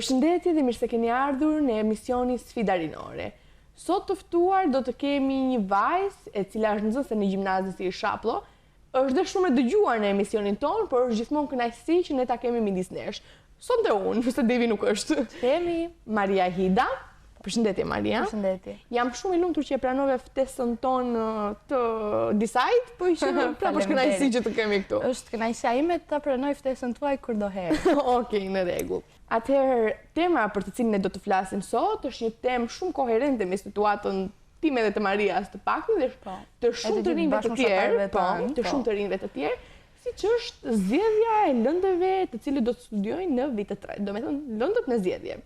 Përshëndetje dhe mirë se keni ardhur në emisioni Sfida Rinore. Sot të ftuar do të kemi një vajzë e cila është nxënëse në gjimnazin si Shaplo. Është dhe shumë e dëgjuar në emisionin tonë, por është gjithmonë kënaqësi që ne ta kemi midis nesh. Sot dhe unë, nëse Devi nuk është. Kemi Maria Hida. Përshëndetje Maria. Përshëndetje. Jam shumë i lumtur që e pranove ftesën tonë të Decide, po që prapë është kënaqësi që të kemi këtu. Është kënaqësia ime të ta pranoj ftesën tuaj kurdoherë. Okej, në rregull. Atëherë, tema për të cilin ne do të flasim sot është një temë shumë koherente me situatën time dhe të Marias të paktën dhe të shumë të rinjve të tjerë, siç është zgjedhja e lëndëve të cilët do të studiojnë në vit të tretë, domethënë lëndët në zgjedhje.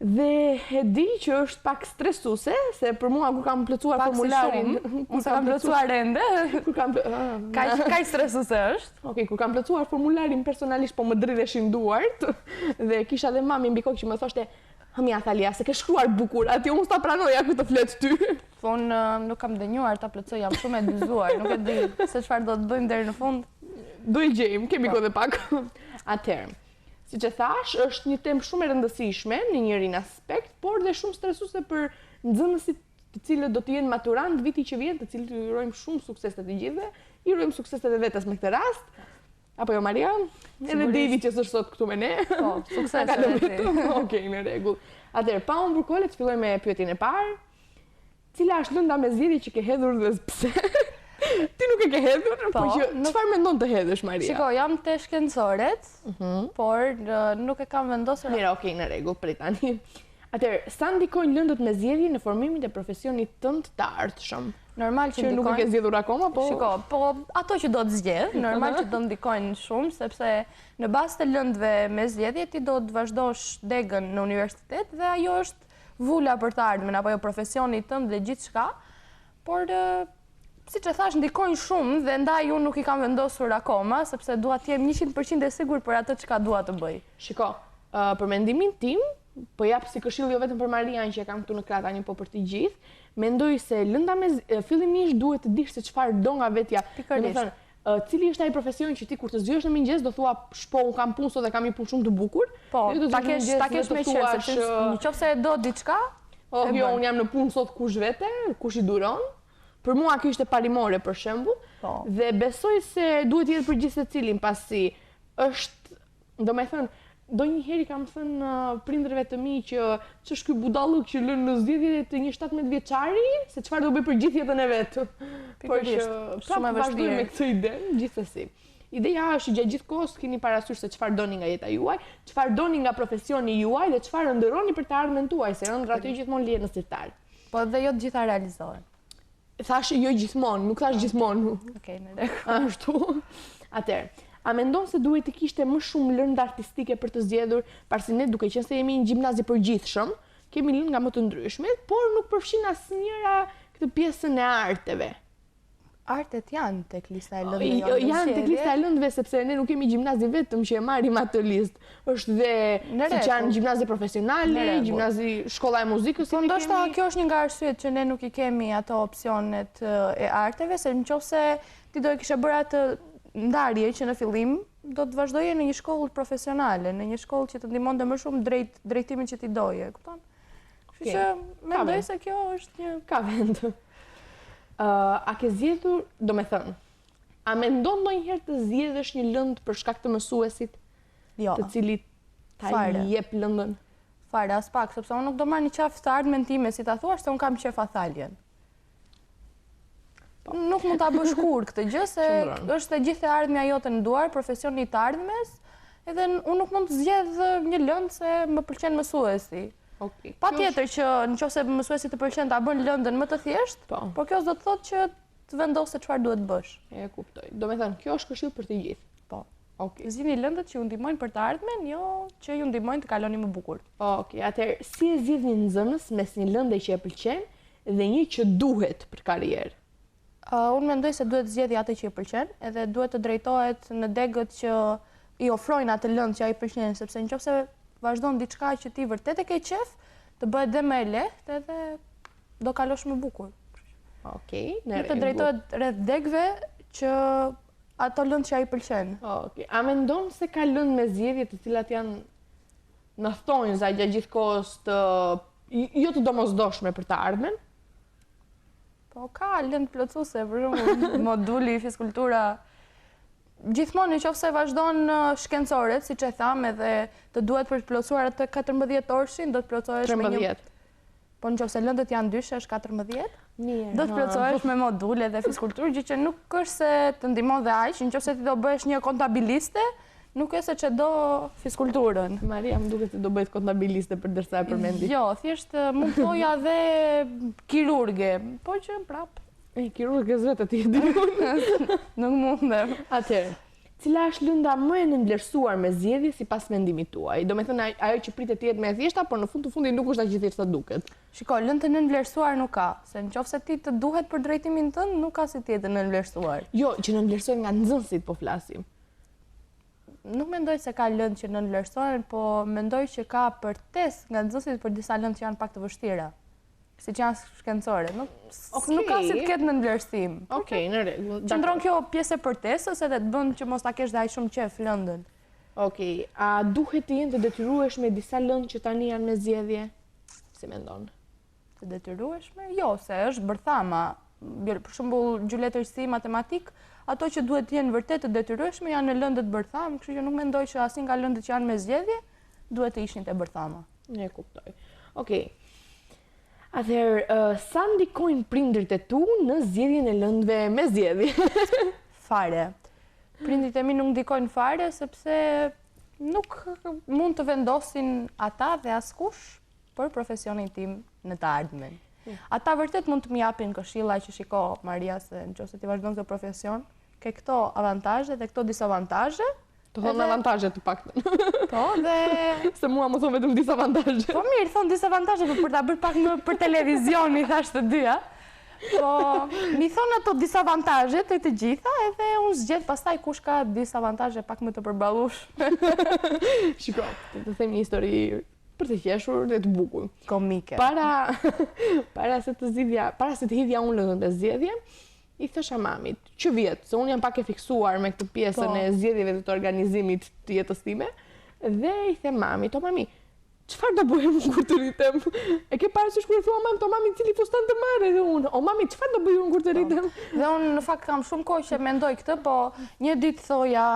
Dhe e di që është pak stresuese, se për mua kur kam plotësuar formularin, unë kam plotësuar ende, kur kam kaq stresuese është. Okej, kur kam plotësuar formularin personalisht po më dridheshin duart dhe kisha dhe mami mbi kokë që më thoshte, "Hamia Thalia, se ke shkruar bukur, aty unë s'ta pranoja ku të flet ty." Po unë nuk kam dënjuar ta plotësoj, jam shumë e dyzuar, nuk e di se çfarë do të bëjmë deri në fund. Do i gjejmë, kemi kohë pak. Atëherë, siç e thash, është një temë shumë e rëndësishme në njërin aspekt, por dhe shumë stresuese për nxënësit të cilët do të jenë maturant viti që vjen, të cilët ju urojmë shumë sukses të gjithëve, i urojmë sukses edhe vetes me këtë rast. Apo jo Maria? Edhe Devi që është sot këtu me ne. Po, sukses edhe ti. Okej, në rregull. Atëherë, pa humbur kohë, le të fillojmë me pyetjen e parë. Cila është lënda me zgjedhje që ke hedhur dhe pse? Ti nuk e ke hedhur, po që çfarë mendon të hedhësh Maria? Shiko, jam te shkencoret, por nuk e kam vendosur. Mirë, okej, në rregull, prit tani. Atëherë, sa ndikojnë lëndët me zgjedhje në formimin e profesionit tënd të ardhshëm? Normal që nuk e ke zgjedhur akoma, po. Shiko, po ato që do të zgjedh, normal që do ndikojnë shumë, sepse në bazë të lëndëve me zgjedhje ti do të vazhdosh degën në universitet dhe ajo është vula për të ardhmen apo jo profesioni tënd dhe gjithçka, por siç e thash ndikojnë shumë dhe ndaj unë nuk i kam vendosur akoma, sepse dua të jem 100% e sigurt për atë çka dua të bëj. Shiko, për mendimin tim, po jap si këshill jo vetëm për Marian që e kam këtu në krah tani, po për të gjithë, mendoj se lënda me fillimisht duhet të dish se çfarë do nga vetja. Domethënë, cili është ai profesion që ti kur të zgjohesh në mëngjes do thua, "Po, un kam punë sot dhe kam një punë shumë të bukur." Po, ta kesh me qenë se nëse do diçka, jo, un jam në punë sot kush vete, kush i duron. Për mua kjo ishte parimore për shembull, dhe besoj se duhet jetë për gjithë secilin, pasi është, domethënë, ndonjëherë kam thënë prindërve të mi që ç'është ky budallëk që lën në zgjedhje të një 17 vjeçari, se çfarë do bëj për gjithë jetën e vet. Por shumë e vështirë me këtë ide, gjithsesi. Ideja është që gjatë gjithë kohës keni parasysh se çfarë doni nga jeta juaj, çfarë doni nga profesioni juaj dhe çfarë ndërroni për të ardhmen tuaj, se ëndra aty gjithmonë lihen në sirtar. Po dhe jo të gjitha realizohen. Thash jo gjithmonë, nuk thash gjithmonë. Okej, në rregull. Ashtu. Atëherë, a mendon se duhet të kishte më shumë lëndë artistike për të zgjedhur, pasi ne duke qenë se jemi një gjimnaz i përgjithshëm, kemi lëndë nga më të ndryshmet, por nuk përfshin asnjëra këtë pjesën e arteve. Artet janë tek lista e lëndëve. Janë tek lista e lëndëve sepse ne nuk kemi gjimnazi vetëm që e marrim atë listë. Është dhe siç janë gjimnazi profesionale, gjimnazi shkolla e muzikës. Po ndoshta kjo është një nga arsyet që ne nuk i kemi ato opsionet e arteve, se nëse ti do e kishe bërë atë ndarje që në fillim do të vazhdoje në një shkollë profesionale, në një shkollë që të ndihmonte më shumë drejt drejtimin që ti doje, kupton? Kështu që mendoj se kjo është një ka vend. A ke zgjedhur, domethënë, a mendon ndonjëherë të zgjedhësh një lëndë për shkak të mësuesit? Jo. Të cilit ta jep lëndën? Fare, as pak, sepse unë nuk do marr një qafë të ardhmen time, si ta thuash, se unë kam qef athaljen. Nuk mund ta bësh kur këtë gjë, se është e gjithë e ardhmja jote në duar, profesioni i të ardhmes, edhe unë nuk mund të zgjedh një lëndë se më pëlqen mësuesi. Patjetër që nëse mësuesi të pëlqen ta bën lëndën më të thjeshtë, por kjo s'do të thotë që të vendosë çfarë duhet bësh. E kuptoj. Domethënë, kjo është këshill për të gjithë. Po. Zgjidhni lëndët që ju ndihmojnë për të ardhmen, jo që ju ndihmojnë të kaloni më bukur. Okej, atëherë si e zgjidh një nxënës mes një lënde që e pëlqen dhe një që duhet për karrierë? Unë mendoj se duhet zgjedhë atë që i pëlqen, edhe duhet të drejtohet në degët që i ofrojnë atë lëndë që ai pëlqen, sepse nëse vazhdon diçka që ti vërtet e ke qef, të bëhet dhe më e lehtë edhe do kalosh më bukur. Okej, në rregull. Të drejtohet rreth degëve që ato lëndë që ai pëlqen. Okej. A mendon se ka lëndë me zgjedhje të cilat janë në thonjza gjatë gjithë kohës jo të domosdoshme për të ardhmen? Po ka lëndë plotësuese, për shembull moduli fiskultura gjithmonë nëse vazhdon shkencoret, siç e tham, edhe të duhet për të plotësuar atë 14 orshin, do të plotësohesh me 13. Po nëse lëndët janë dyshe, është 14? Mirë. Do të plotësohesh me module dhe fiskulturë, gjë që nuk është se të ndihmon dhe aq, nëse ti do bëhesh një kontabiliste, nuk është se që do fiskulturën. Maria, më duket se do bëhet kontabiliste përderisa e përmendi. Jo, thjesht mund të thoja dhe kirurge, po që prap. Kirurgës vetë ti e di unë. Nuk mundem. Atëherë, cila është lënda më e nënvlerësuar me zgjedhje sipas mendimit tuaj? Do me thënë ajo që pritet të jetë më e thjeshta, por në fund të fundit nuk është aq e thjeshtë sa duket. Shiko, lëndë të nënvlerësuar nuk ka, se nëse ti të duhet për drejtimin tënd, nuk ka si të jetë nënvlerësuar. Jo, që nënvlerësohen nga nxënësit po flasim. Nuk mendoj se ka lëndë që nënvlerësohen, po mendoj që ka përtes nga nxënësit për disa lëndë që janë pak të vështira. Si që janë shkencore, nuk ka si të ketë nënvlerësim. Okej, në rregull. Qëndron kjo pjesë e përtesës edhe të bën që mos ta kesh dhe aq shumë qef lëndën. Okej, a duhet të jenë të detyrueshme disa lëndë që tani janë me zgjedhje? Si mendon? Të detyrueshme? Jo, se është bërthama. Për shembull, gjuletërsi, matematik, ato që duhet të jenë vërtet të detyrueshme janë në lëndët bërtham, kështu që nuk mendoj që asnjë nga lëndët që janë me zgjedhje duhet të ishin te bërthama. Ne kuptoj. Okej. Atëherë, sa ndikojnë prindërit e tu në zgjedhjen e lëndëve me zgjedhje? Fare. Prindrit e mi nuk ndikojnë fare, sepse nuk mund të vendosin ata dhe askush për profesionin tim në të ardhmen. Ata vërtet mund të më japin këshilla që shiko, Maria, se nëse ti vazhdon këtë profesion, ke këto avantazhe dhe këto disavantazhe. Të thonë avantazhe të paktën. Po, dhe... Se mua më thonë vetëm disavantazhe. Po mirë, thonë disavantazhe, për ta bërë pak më për televizion, i thash të dyja. Po, mi thonë ato disavantazhe të gjitha, edhe unë zgjedh pastaj kush ka disavantazhe pak më të përballush. Shiko, të them një histori për të qeshur dhe të bukur. Komike. Para se të hidhja unë lëndën e zgjedhje, i thësha mamit, që vjetë, se unë jam pak e fiksuar me këtë pjesën e zgjedhjeve dhe të organizimit të jetës time, dhe i the mamit, o mami, çfarë do bëhem unë kur të rritem? E ke parasysh kur e thua mamit, o mami, cili fustan të marrë, dhe unë, o mami, çfarë do bëj unë kur të rritem? Dhe unë në fakt kam shumë kohë që mendoj këtë, po një ditë thoja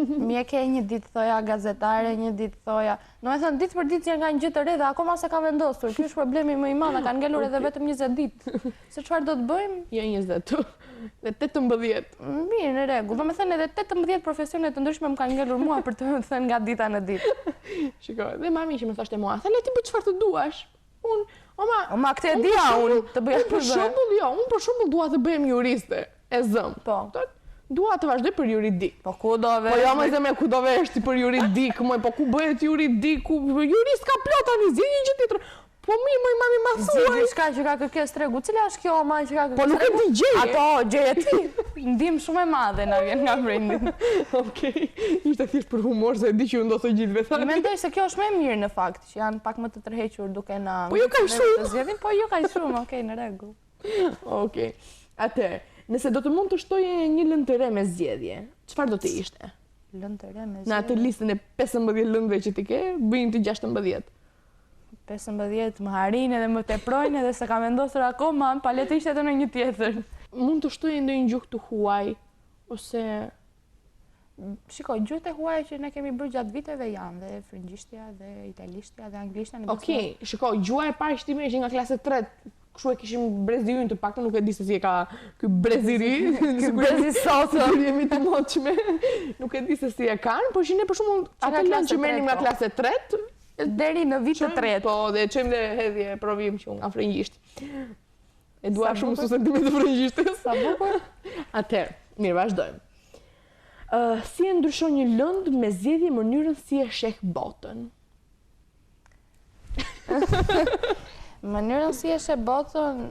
mjeke, një ditë thoja gazetare, një ditë thoja... Do me thënë, ditë për ditë që nga një gjë të re dhe akoma se ka vendosur. Ky është problemi më i madh, kanë ngelur edhe vetëm 20 ditë. Se çfarë do të bëjmë? Jo 20, dhe 18. Mirë, në rregull. Do me thënë edhe 18 profesione të ndryshme më kanë ngelur mua për të thënë nga dita në ditë. Shikoj, dhe mami që më thoshte mua, "Thale ti bëj çfarë të duash." Unë, oma këtë e dia unë të bëj për shembull, jo, unë për shembull dua të bëhem juriste e zëm. Po. Dua të vazhdoj për juridik. Po ku do vesh? Po jo më zemre ku do vesh ti për juridik, po ku bëhet juridik, jurist ka plot tani, zgjidhni një gjë tjetër. Po mi, mami ma thuaj. Zgjidhni diçka që ka kërkesë tregu. Cila është kjo ma që ka kërkesë tregu? Po nuk e di gjeje. Ato gjeje ti. Ndim shumë e madhe na vjen nga prindit. Okej. Ishte thjesht për humor se e di që ju ndosë gjithëve tani. Mendoj se kjo është më e mirë në fakt, që janë pak më të tërhequr duke na. Po jo ka shumë. Po jo ka shumë, okej, në rregull. Okej. Atëherë, nëse do të mund të shtoje një lëndë të re me zgjedhje, çfarë do të ishte? Lëndë të re me zgjedhje. Në atë listën e 15 lëndëve që ti ke, bëjnë të 16. 15 më harin edhe më teprojnë edhe se ka vendosur akoma, pa le të ishte edhe në një tjetër. Mund të shtoje ndonjë gjuhë të huaj ose shikoj, gjuhët e huaja që ne kemi bërë gjatë viteve janë dhe frëngjishtja dhe italishtja dhe anglishtja. Okej, shikoj, gjuha e parë shtime ishte nga klase 3. Kështu e kishim brezirin të paktën, nuk e di se si e ka ky breziri. Ky brezi sot jemi të moçme. Nuk e di se si e kanë, por që ne për shembull atë lëndë që merrim nga klase 3 deri në vit të 3. Po, dhe çojmë dhe hedhje provim që nga frëngjisht. E dua shumë sentimente të frëngjishtës. Sa bukur. Atëherë, mirë, vazhdojmë. Si e ndryshon një lëndë me zgjedhje mënyrën si e sheh botën? Mënyrën si e sheh botën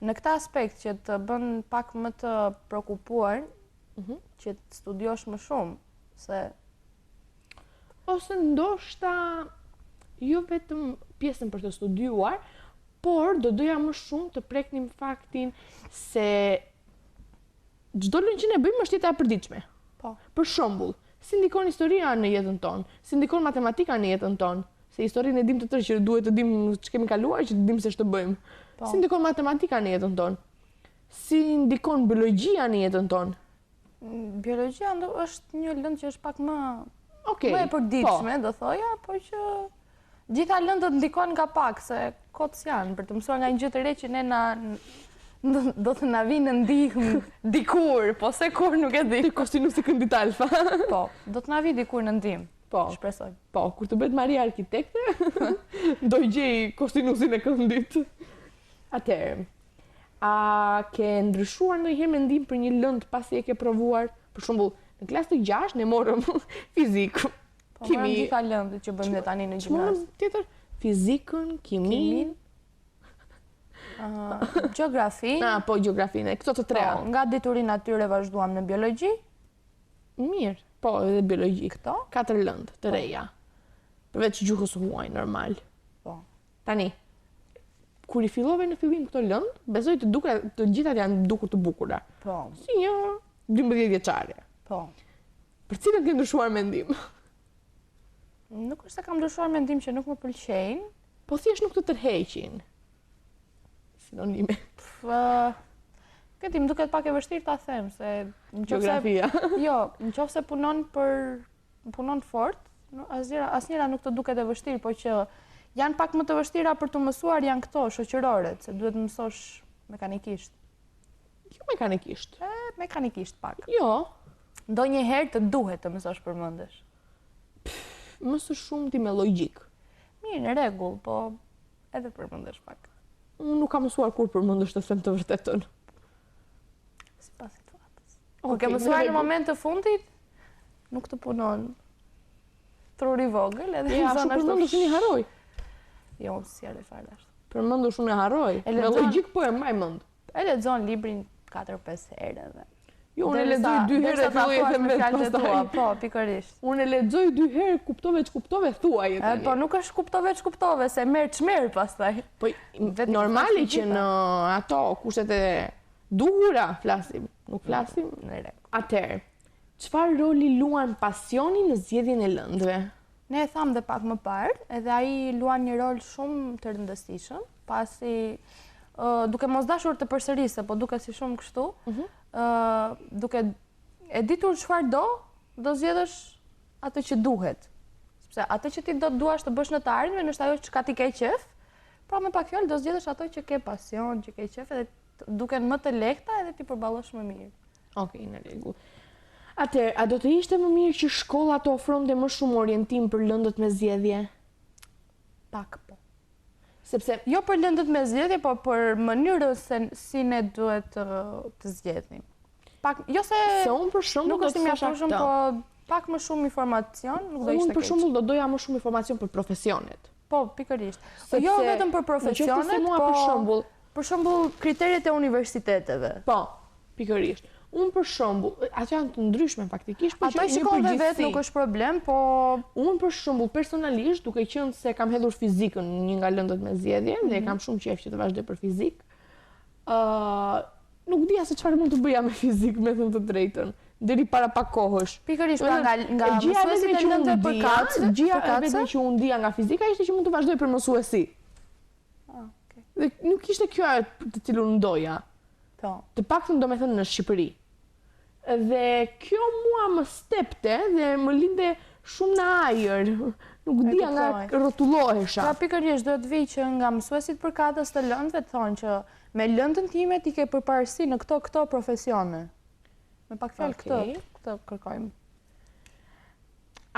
në këtë aspekt që të bën pak më të prekupuar, që të studiosh më shumë, se ose ndoshta jo vetëm pjesën për të studiuar, por do doja më shumë të preknim faktin se çdo lëndë që ne bëjmë është jeta e përditshme. Po. Për shembull, si ndikon historia në jetën tonë, si ndikon matematika në jetën tonë. Se historinë e dim të tërë që duhet të dim që kemi kaluar, që të dim se ç'të bëjmë. Si ndikon matematika në jetën tonë? Si ndikon biologjia në jetën tonë? Biologjia është një lëndë që është pak më e Po. përditshme, do thoja, por që gjitha lëndët ndikon nga pak, se kotës janë, për të mësuar nga një gjë të re që ne do të na vinë në ndihmë dikur, po se kur nuk e di. Te kostinusi këndit alfa. Po, do të na vi dikur në ndihmë. Po. Shpresoj. Po, kur të bëhet Maria arkitekte, do i gjej kostinusin e këndit. Atëherë, a ke ndryshuar ndonjëherë mendim për një lëndë pasi e ke provuar? Për shembull, në klasë të 6 ne morëm fizik, Po, marrëm gjitha lëndët që bëjmë ne tani në gjimnaz. Tjetër, fizikën, kimin, gjeografi. Po, gjeografinë, këto të treja. Po, nga diturin natyre vazhduam në biologji. Mirë, po, edhe biologji. Këto? 4 lëndë të reja. Përveç gjuhës huaj, normal. Po. Tani, kur i fillove në fillim këto lëndë, besoj të gjithat janë dukur të bukura. Po. Si një 12 vjeçare. Po. Për cilën ke ndryshuar mendim? Nuk është se kam ndryshuar mendim që nuk më pëlqejnë. Po thjesht nuk të tërheqin. Sinonime. Këtë më duket pak e vështirë ta them, se Gjeografia. Jo, nëse punon fort, asnjëra nuk të duket e vështirë, po që janë pak më të vështira për të mësuar janë këto shoqëroret, se duhet mësosh mekanikisht. Jo mekanikisht. Mekanikisht pak. Jo. Ndonjëherë të duhet të mësosh përmendesh. Më së shumti me logjik. Mirë, në rregull, po edhe përmendesh pak. Unë nuk kam mësuar kur përmendesh të them të vërtetën. Sipas situatës. Kur ke mësuar në moment të fundit, nuk të punon. Truri vogël edhe Ja, ashtu përmendesh unë i harroj. Jo, si e fare ashtu. Përmendesh unë e harroj. Me logjik po e mbaj mend. E lexon librin 4-5 herë edhe. Jo, unë e lexoj 2 herë e filloj të them pastaj. Po, pikërisht. Unë e lexoj 2 herë, kuptove ç'kuptove, thuaj tani. Po nuk është kuptove, se merr çmerr pastaj. Po normali që në ato kushtet e duhura flasim, nuk flasim në rregull. Atëherë, çfarë roli luan pasioni në zgjedhjen e lëndëve? Ne e tham dhe pak më parë, edhe ai luan një rol shumë të rëndësishëm, pasi duke mos dashur të përsërisë, po duke si shumë kështu, duke e ditur çfarë do zgjedhësh atë që duhet. Sepse atë që ti do të duash të bësh në të ardhmen është ajo çka ti ke qef, pra me pak fjalë do zgjedhësh ato që ke pasion, që ke qef, edhe duken më të lehta edhe ti përballosh më mirë. Okej, në rregull. Atëherë, a do të ishte më mirë që shkolla të ofronte më shumë orientim për lëndët me zgjedhje? Pak po. Sepse jo për lëndët me zgjedhje, po për mënyrën se si ne duhet të zgjedhnim. Pak, jo se unë për shembull nuk është i mjaftueshëm, po pak më shumë informacion, nuk do ishte keq. Unë për shembull do doja më shumë informacion për profesionet. Po, pikërisht. Jo vetëm për profesionet, po për shembull kriteret e universiteteve. Po, pikërisht. Unë për shembull, ato janë të ndryshme faktikisht, por ato shikon vetë nuk është problem, po unë për shembull personalisht, duke qenë se kam hedhur fizikën në një nga lëndët me zgjedhje dhe kam shumë qejf që të vazhdoj për fizik, nuk dija se çfarë mund të bëja me fizikë, me thënë të drejtën, deri para pak kohësh. Pikërisht nga mësuesit e lëndëve për kacë, gjëja vetëm që unë dija nga fizika ishte që mund të vazhdoj për mësuesi. Dhe nuk ishte kjo ajo të cilën ndoja. Të paktën domethënë në Shqipëri. Dhe kjo mua më stepte dhe më linde shumë në ajër. Nuk dija nga rrotullohesha. Pra pikërisht duhet vi që nga mësuesit përkatës të lëndëve të thonë që me lëndën time ti ke përparësi në këto profesione. Me pak fjalë këtë kërkojmë.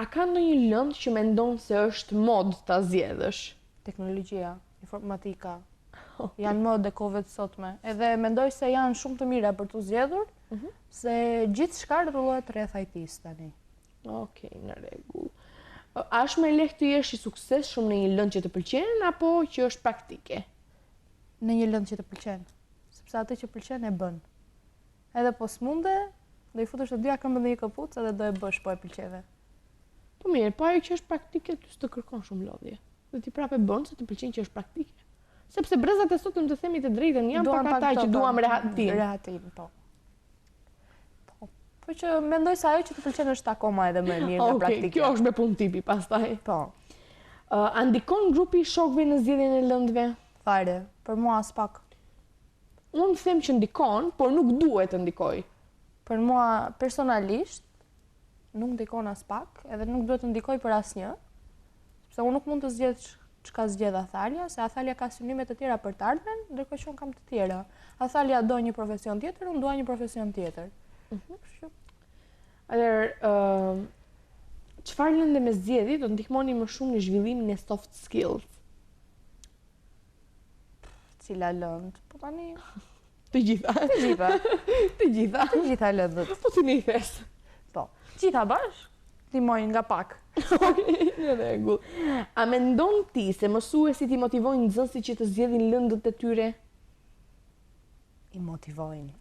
A ka ndonjë lëndë që mendon se është mod ta zgjedhësh? Teknologjia, informatika. Janë modë e kohëve të sotme. Edhe mendoj se janë shumë të mira për të zgjedhur, se gjithçka rrullohet rreth IT-s tani. Okej, në rregull. A është më lehtë të jesh i suksesshëm në një lëndë që të pëlqen apo që është praktike? Në një lëndë që të pëlqen, sepse atë që pëlqen e bën. Edhe po s'munde, do i futesh të dyja këmbën në një kapucë dhe do e bësh po e pëlqeve. Po mirë, po ajo që është praktike ty s'të kërkon shumë lodhje. Dhe ti prapë bën se të pëlqen që është praktike. Sepse brezat e sotëm të themi të drejtën janë pak ata që duam rehatin. Po. Po që mendoj se ajo që të pëlqen është akoma edhe më mirë nga praktika. Okej, kjo është me punë tipi pastaj. Po. A ndikon grupi i shokëve në zgjedhjen e lëndëve? Fare, për mua as pak. Unë them që ndikon, por nuk duhet të ndikoj. Për mua personalisht nuk ndikon as pak, edhe nuk duhet të ndikoj për asnjë, sepse unë nuk mund të zgjedh çka zgjedh Athalia, se Athalia ka synime të tjera për të ardhmen, ndërkohë që unë kam të tjera. Athalia do një profesion tjetër, unë dua një profesion tjetër. Atëherë, çfarë lëndë me zgjedhje do të ndihmoni më shumë në zhvillimin e soft skills? Cila lëndë? Po tani Të gjitha. të gjitha. Të gjitha. Të gjitha lëndët. Po ti një thes. Po. Gjitha bashkë? Ndihmojnë nga pak. Në rregull. A mendon ti se mësuesit i motivojnë nxënësit që të zgjedhin lëndët e tyre? I motivojnë.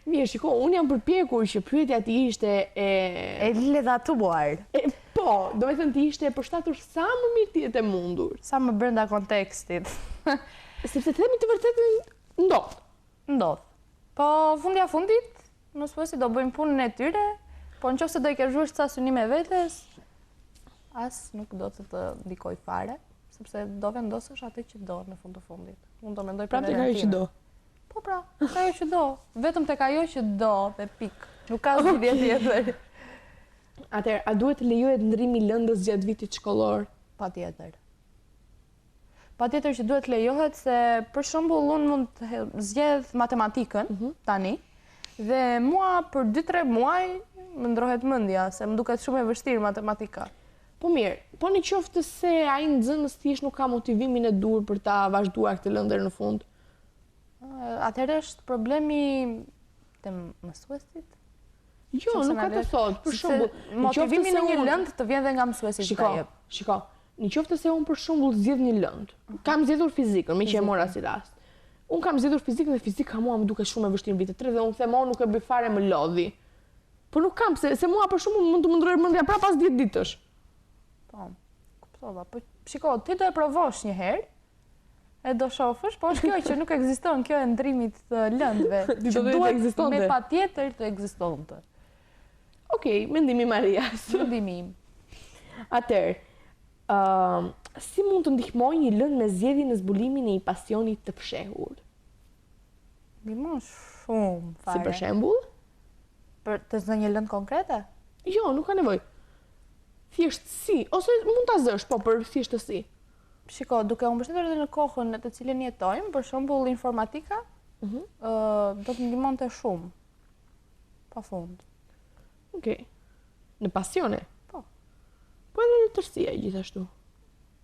Mirë, shiko, unë jam përpjekur që pyetja ti ishte E ledatuar. po, do me thënë ti ishte e përshtatur sa më mirë ti e mundur. Sa më brenda kontekstit. Sepse të themi të vërtetën ndodh. Ndodh. Po fundja fundit, mësuesit do bëjmë punën e tyre, po nëse do i ke zhvuar ca synime vetes, as nuk do të ndikoj fare, sepse do vendosësh atë që do në fund të fundit. Unë do mendoj Pra tek ajo që do. Po pra, tek ajo që do. Vetëm tek ajo që do dhe pik. Nuk ka zgjidhje tjetër. Atëherë, a duhet të lejohet ndrimi i lëndës gjatë vitit shkollor? Patjetër. Patjetër që duhet lejohet se për shembull unë mund të zgjedh matematikën tani dhe mua për 2-3 muaj më ndrohet mendja se më duket shumë e vështirë matematika. Po mirë, po në qoftë se ai nxënës thjesht nuk ka motivimin e dur për ta vazhduar këtë lëndër në fund. Atëherë është problemi të mësuesit? Jo, nuk ka të thotë. Për shembull, motivimi në një lëndë të vjen dhe nga mësuesi që ta jep. Shiko, në qoftë se unë për shembull zgjedh një lëndë. Kam zgjedhur fizikën, me që e mora si rast. Unë kam zgjedhur fizikën dhe fizika mua më duket shumë e vështirë në vitin 3 dhe unë them nuk e bëj fare më lodhi. Po nuk kam se mua për shembull mund të më ndrojë mendja prapë pas 10 ditësh. Po. Kuptova. Po shiko, ti do e provosh një herë. E do shofësh, po është kjo që nuk ekziston, kjo e ndrimit të lëndëve. Që duhet me patjetër të ekzistonte. Okej, mendimi Marias. Mendimi im. Atëherë, si mund të ndihmojë një lëndë me zgjedhjen në zbulimin e një pasionit të fshehur? Ndihmon shumë fare. Si për shembull? Për të zënë një lëndë konkrete? Jo, nuk ka nevojë. Thjeshtësi, ose mund ta zësh, po për thjeshtësi. Shiko, duke u mbështetur edhe në kohën në të cilën jetojmë, për shembull informatika, do të ndihmonte shumë. Pafund. Okej. Në pasione? Po. Po edhe letërsia gjithashtu.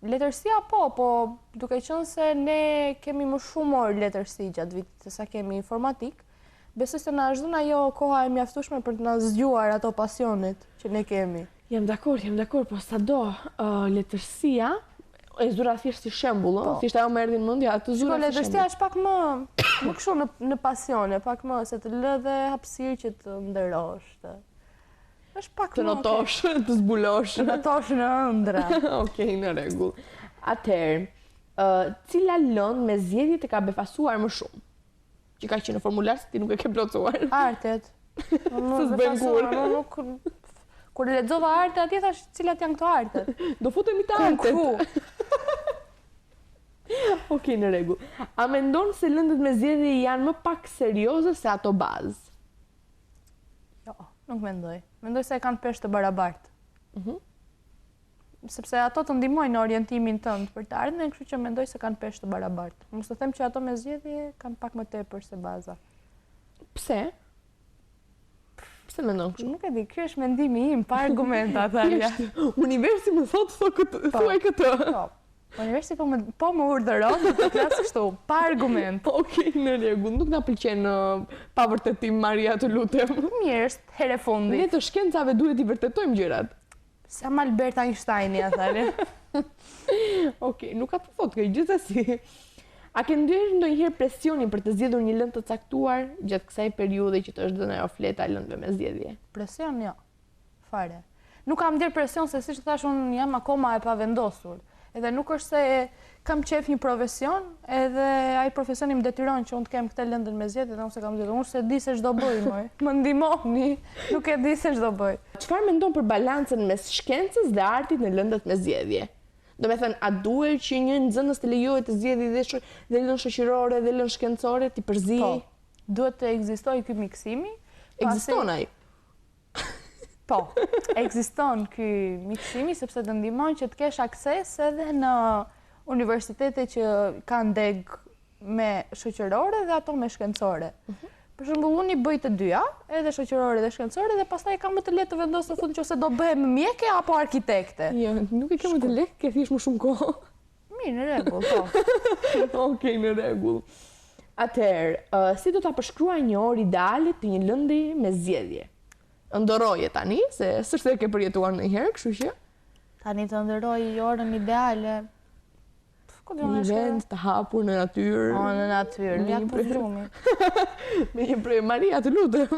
Letërsia po duke qenë se ne kemi më shumë orë letërsi gjatë vitit se sa kemi informatik, besoj se na është dhënë ajo koha e mjaftueshme për të na zgjuar ato pasionet që ne kemi. Jam dakord, po sado letërsia e zura thjesht si shembull, thjesht ajo më erdhi në mendje atë zura. Po letërsia është pak më kështu në pasione, pak më se të lë dhe hapësirë që të nderosh. Është pak të notosh, të zbulosh. Të notosh në ëndra. Okej, në rregull. Atëherë, cila lëndë me zgjedhje të ka befasuar më shumë? Që ka qenë në formular se ti nuk e ke plotësuar. Artet. Së s'bën kur. Kur lexova arte, atje thash cilat janë këto artet. Do futemi te artet. Okej, në rregull. A mendon se lëndët me zgjedhje janë më pak serioze se ato bazë? Jo, nuk mendoj. Mendoj se kanë peshë të barabartë. Sepse ato të ndihmojnë në orientimin tënd për të ardhmen, kështu që mendoj se kanë peshë të barabartë. Mos të them që ato me zgjedhje kanë pak më tepër se baza. Pse? Pse mendon kështu? Nuk e di, ky është mendimi im, pa argumenta Athalia. Universi më thuaj këtë. Po. Universi po më urdhëron të flas kështu, pa argument. Okej, në rregull, nuk na pëlqen pa vërtetim Maria, të lutem. Mirë, është herë e fundit. Ne të shkencave duhet i vërtetojmë gjërat. Sa Albert Einsteini Athalia. Okej, nuk ka të thotë kjo gjithsesi. A ke ndjerë ndonjëherë presionin për të zgjedhur një lëndë të caktuar gjatë kësaj periudhe që të është dhënë ajo fleta e lëndëve me zgjedhje? Presion jo. Fare. Nuk kam ndjerë presion se siç thash unë jam akoma e pavendosur. Edhe nuk është se kam qef një profesion, edhe ai profesioni më detyron që unë të kem këtë lëndën me zgjedhje dhe unë se kam zgjedhur. Unë se di se ç'do bëj më. Më ndihmoni, nuk e di se ç'do bëj. Çfarë mendon për balancën mes shkencës dhe artit në lëndët me zgjedhje? Do me thënë, a duhet që një nxënës të lejohet të zgjedhë dhe lënë shoqërore dhe lënë shkencore të përzijej? Po, duhet të ekzistojë ky miksimi. Ekziston ai? Po, ekziston ky miksimi sepse të ndihmon që të kesh akses edhe në universitete që kanë deg me shoqërore dhe ato me shkencore. Për shembull, unë i bëj të dyja, edhe shoqërore dhe shkencore, dhe pastaj kam më të lehtë të vendos në fund nëse do bëhem mjeke apo arkitekte. Jo, nuk e kam më të lehtë, ke thjesht më shumë kohë. Mirë, në rregull, po. Okej, në rregull. Atëherë, si do ta përshkruaj një orë ideale të një lëndi me zgjedhje? Ndoroje tani, se s'është e ke përjetuar ndonjëherë, kështu që Tani të ndëroj orën ideale. një vend të hapur në natyrë. Në natyrë, në jatë për drumi. Maria, të lutem.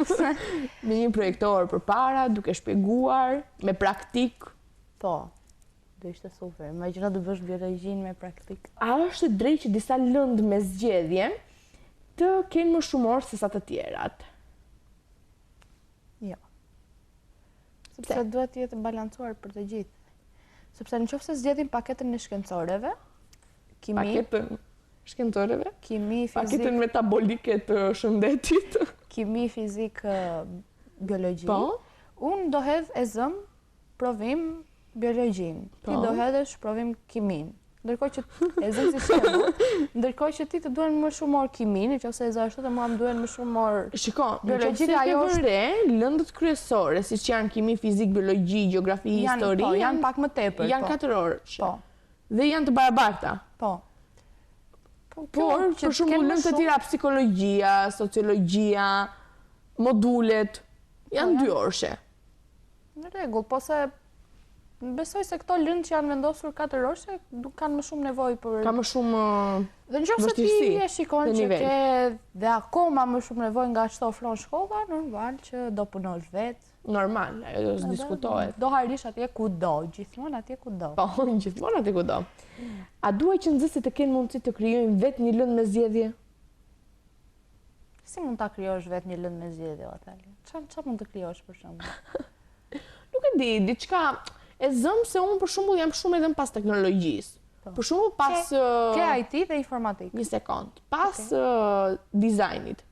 Me një projektor përpara, duke shpjeguar, me praktik. Po, do ishte super. Imagjino të bësh biologjin me praktik. A është drejt që disa lëndë me zgjedhje të kenë më shumë orë se sa të tjerat? Jo. Sepse duhet të jetë balancuar për të gjithë. Sepse nëse zgjedhim paketën e shkencoreve, kimi, Paketën shkencoreve? kimi, fizik, Paketën metabolike të shëndetit? kimi, fizik, biologji. Po? Unë do hedh e zëm provim biologjin. Ti do hedhësh provim kimin. Ndërkohë që e zëm si shembull, ndërkohë që ti të duhen më shumë orë kimin, nëse e zë ashtu, mua më duhen më shumë orë. Shiko, biologjika ajo është lëndët kryesore, siç janë kimi, fizik, biologji, gjeografi, histori, janë pak më tepër. Janë 4 orë. Po. Dhe janë të barabarta. Po. Por, për shembull, lëndë të tjera psikologjia, sociologjia, modulet, janë 2 orëshe. Në rregull, po se besoj se këto lëndë që janë vendosur 4 orëshe kanë më shumë nevojë për. Ka më shumë Dhe nëse ti e shikon që ke dhe akoma më shumë nevojë nga çdo ofron shkolla, normal që do punosh vetë. Normal, ajo do të diskutohet. Do harish atje kudo, gjithmonë atje kudo. Po, gjithmonë atje kudo. A duhet që nxënësit të kenë mundësi të krijojnë vetë një lëndë me zgjedhje? Si mund ta krijosh vetë një lëndë me zgjedhje, Atali? Çfarë mund të krijosh për shembull? Nuk e di, diçka e zëm se unë për shembull jam shumë edhe pas teknologjisë. Për shembull pas ke IT dhe informatikë. Një sekond. Pas dizajnit.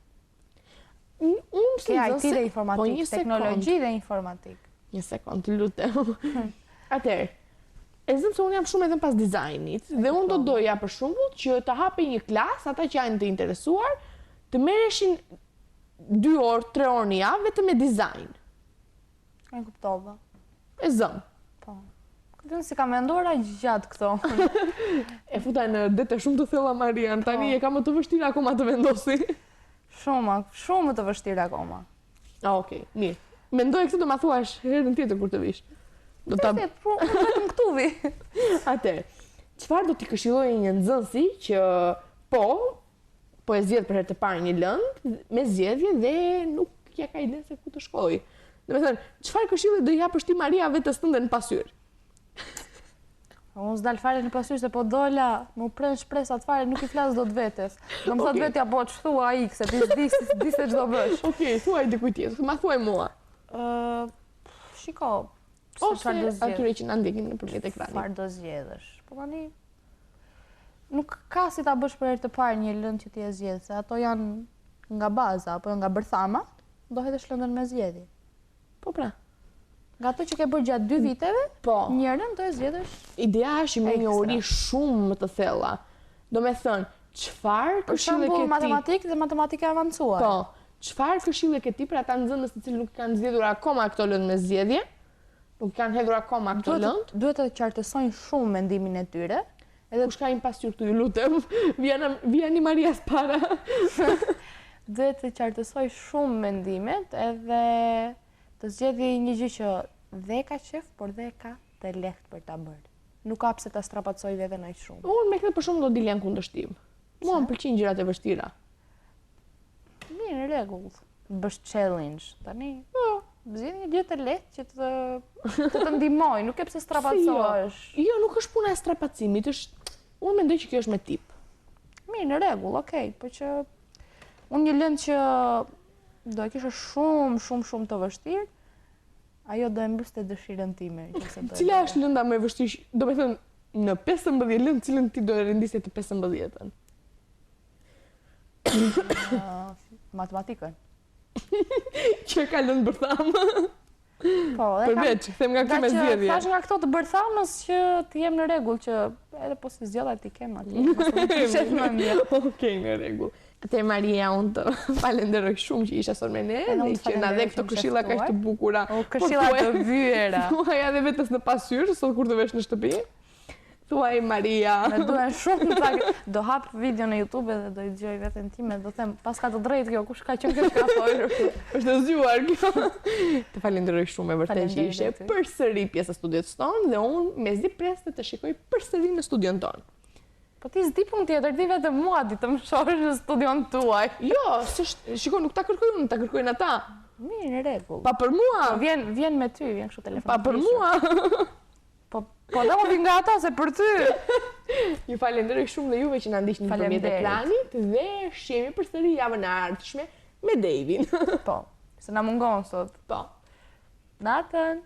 Unë ke IT dhe informatikë, teknologji dhe informatikë. Një sekond, të lutem. Atëherë, e zëm se unë jam shumë edhe pas dizajnit dhe unë do doja për shembull që të hapej një klasë, ata që janë të interesuar, të merreshin 2 orë, 3 orë në javë vetëm me dizajn. E kuptova. E zëm. Po. Këtë si ka menduar gjatë këto. E futa në dete shumë të thella Marian, tani e ka më të vështirë akoma të vendosi. Shumë të vështirë akoma. Okej, mirë. Mendoj këtë do ma thuash herën tjetër kur të vish. Do ta vetëm këtu vi. Atëherë, çfarë do t'i këshillojë një nxënësi që po e zgjedh për herë të parë një lëndë me zgjedhje dhe nuk ja ka ide se ku të shkojë. Domethënë, çfarë këshilli do japësh ti Maria vetes tënde në pasyrë? Unë s'dal fare në pasyrë se po dola, më pren shpresat fare, nuk i flas dot vetes. Do më thot vetja po ç'thua ai, se ti di se ç'do bësh. Okej, thuaj dikujt tjetër, ma thuaj mua. Shiko, ose atyre që na ndjekin nëpërmjet ekranit. Çfarë do zgjedhësh? Po tani nuk ka si ta bësh për herë të parë një lëndë që ti e zgjedh, se ato janë nga baza apo nga bërthama, do hedhësh lëndën me zgjedhje. Po pra. Nga ato që ke bërë gjatë 2 viteve, njërën do e zgjedhësh. Ideja është me një uri shumë më të thella. Do me thënë, çfarë këshille ke ti? Matematikë dhe matematikë e avancuar. Po, çfarë këshille ke ti për ata nxënës të cilët nuk kanë zgjedhur akoma këto lëndë me zgjedhje? Nuk kanë hedhur akoma këto lëndë? Duhet të qartësojnë shumë mendimin e tyre. Edhe kush ka një pasqyrë këtu, ju lutem, vjeni Marias para. Duhet të qartësoj shumë mendimet edhe të zgjedhë një gjë që dhe ka qef, por dhe ka të lehtë për ta bërë. Nuk ka pse ta strapatsoj veten aq shumë. Unë me këtë për shembull do dilja në kundërshtim. Mua më pëlqejnë gjërat e vështira. Mirë, në rregull. Bësh challenge. Tani, zgjidh një gjë të lehtë që të ndihmoj, nuk e pse strapatsohesh. Jo, nuk është puna e strapacimit, unë mendoj që kjo është me tip. Mirë, në rregull, okay, por që unë një lëndë që do e kisha shumë të vështirë, ajo do e mbyste dëshirën time. Cila është lënda më e vështirë? Do me thënë, në 15 lëndë, cilën ti do e rendisje të 15-ën? Matematikën. Që ka lëndë bërthamë? Po, përveç, them nga këtë me zgjedhje. Thash nga këto të bërthamës që të jem në rregull, që edhe po si zgjodha ti kem atje. Okej, në rregull. Te Maria, unë të falenderoj shumë që isha sot me ne, dhe që na dhe këto këshilla kaq të bukura. Këshilla të vyera. Thuaj edhe vetes në pasyrë, sot kur të vesh në shtëpi. Thuaj Maria. Me duhen shumë, do hap video në YouTube dhe do i dëgjoj veten time, do them, pas ka të drejtë kjo, kush ka qenë kjo ka folur. Është zgjuar kjo. Të falenderoj shumë e vërtet që ishe përsëri pjesë e studios tonë dhe unë mezi preste të shikoj përsëri në studion tonë. Po ti s'di punë tjetër, ti vetëm mua ti të më shohësh në studion tuaj. Jo, shiko, nuk ta kërkoj unë, ta kërkojnë ata. Mirë, në rregull. Pa për mua. Vjen me ty, vjen kështu telefon. Pa për mua. Po da më vjen nga ata se për ty. Ju falenderoj shumë dhe juve që na ndiqni nëpërmjet ekranit dhe shihemi përsëri javën e ardhshme me Davin. Po, se na mungon sot. Po. Natën.